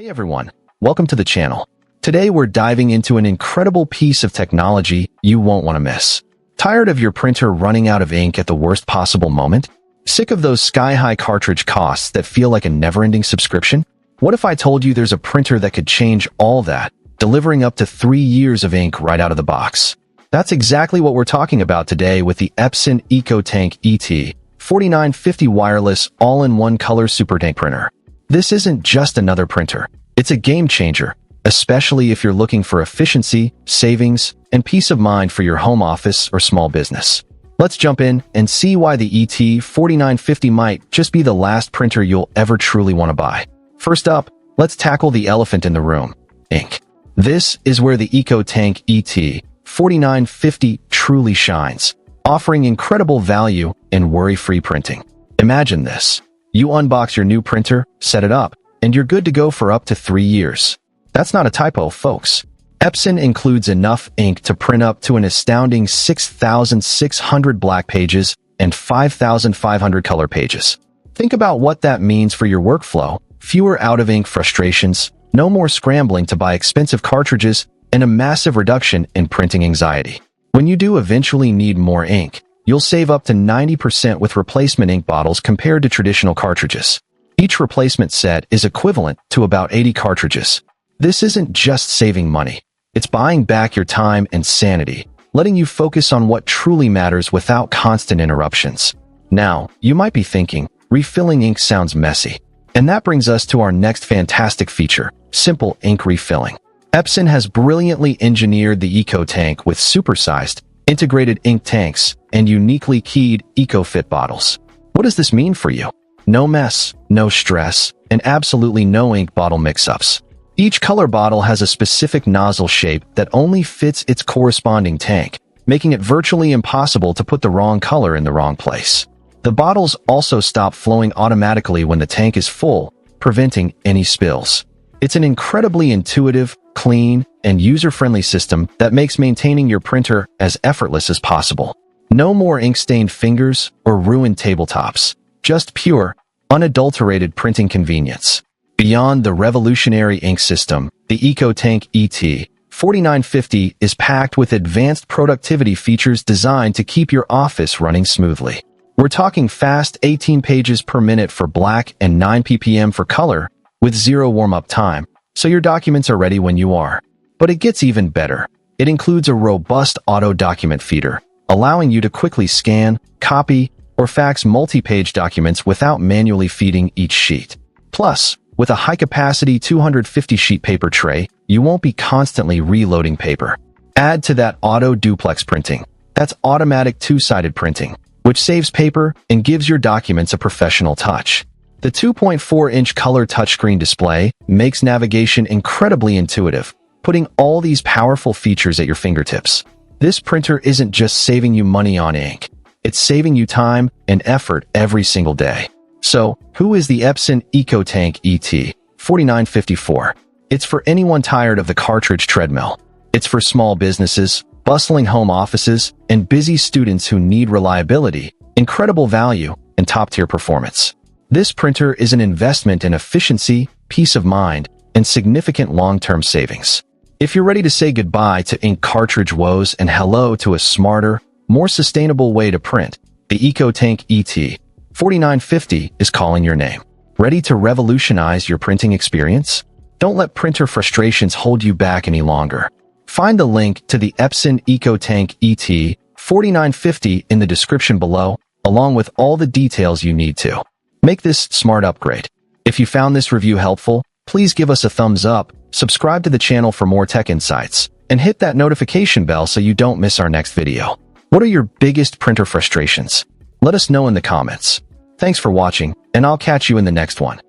Hey everyone, welcome to the channel. Today we're diving into an incredible piece of technology you won't want to miss. Tired of your printer running out of ink at the worst possible moment? Sick of those sky-high cartridge costs that feel like a never-ending subscription? What if I told you there's a printer that could change all that, delivering up to 3 years of ink right out of the box? That's exactly what we're talking about today with the Epson EcoTank ET-4950 wireless all-in-one color Supertank printer. This isn't just another printer. It's a game changer, especially if you're looking for efficiency, savings, and peace of mind for your home office or small business. Let's jump in and see why the ET-4950 might just be the last printer you'll ever truly want to buy. First up, let's tackle the elephant in the room: ink. This is where the EcoTank ET-4950 truly shines, offering incredible value in worry-free printing. Imagine this. You unbox your new printer, set it up, and you're good to go for up to 3 years. That's not a typo, folks. Epson includes enough ink to print up to an astounding 6,600 black pages and 5,500 color pages. Think about what that means for your workflow: fewer out-of-ink frustrations, no more scrambling to buy expensive cartridges, and a massive reduction in printing anxiety. When you do eventually need more ink, you'll save up to 90% with replacement ink bottles compared to traditional cartridges. Each replacement set is equivalent to about 80 cartridges. This isn't just saving money. It's buying back your time and sanity, letting you focus on what truly matters without constant interruptions. Now, you might be thinking, refilling ink sounds messy. And that brings us to our next fantastic feature: simple ink refilling. Epson has brilliantly engineered the EcoTank with supersized, integrated ink tanks, and uniquely keyed EcoFit bottles. What does this mean for you? No mess, no stress, and absolutely no ink bottle mix-ups. Each color bottle has a specific nozzle shape that only fits its corresponding tank, making it virtually impossible to put the wrong color in the wrong place. The bottles also stop flowing automatically when the tank is full, preventing any spills. It's an incredibly intuitive, clean, and user-friendly system that makes maintaining your printer as effortless as possible. No more ink-stained fingers or ruined tabletops. Just pure, unadulterated printing convenience. Beyond the revolutionary ink system, the EcoTank ET-4950 is packed with advanced productivity features designed to keep your office running smoothly. We're talking fast 18 pages per minute for black and 9 ppm for color, with zero warm-up time, so your documents are ready when you are. But it gets even better. It includes a robust auto-document feeder, allowing you to quickly scan, copy, or fax multi-page documents without manually feeding each sheet. Plus, with a high-capacity 250-sheet paper tray, you won't be constantly reloading paper. Add to that auto-duplex printing. That's automatic two-sided printing, which saves paper and gives your documents a professional touch. The 2.4-inch color touchscreen display makes navigation incredibly intuitive, putting all these powerful features at your fingertips. This printer isn't just saving you money on ink. It's saving you time and effort every single day. So, who is the Epson EcoTank ET-4950 for? It's for anyone tired of the cartridge treadmill. It's for small businesses, bustling home offices, and busy students who need reliability, incredible value, and top-tier performance. This printer is an investment in efficiency, peace of mind, and significant long-term savings. If you're ready to say goodbye to ink cartridge woes and hello to a smarter, more sustainable way to print, the EcoTank ET-4950 is calling your name. Ready to revolutionize your printing experience? Don't let printer frustrations hold you back any longer. Find the link to the Epson EcoTank ET-4950 in the description below, along with all the details you need to make this smart upgrade. If you found this review helpful, please give us a thumbs up, subscribe to the channel for more tech insights, and hit that notification bell so you don't miss our next video. What are your biggest printer frustrations? Let us know in the comments. Thanks for watching, and I'll catch you in the next one.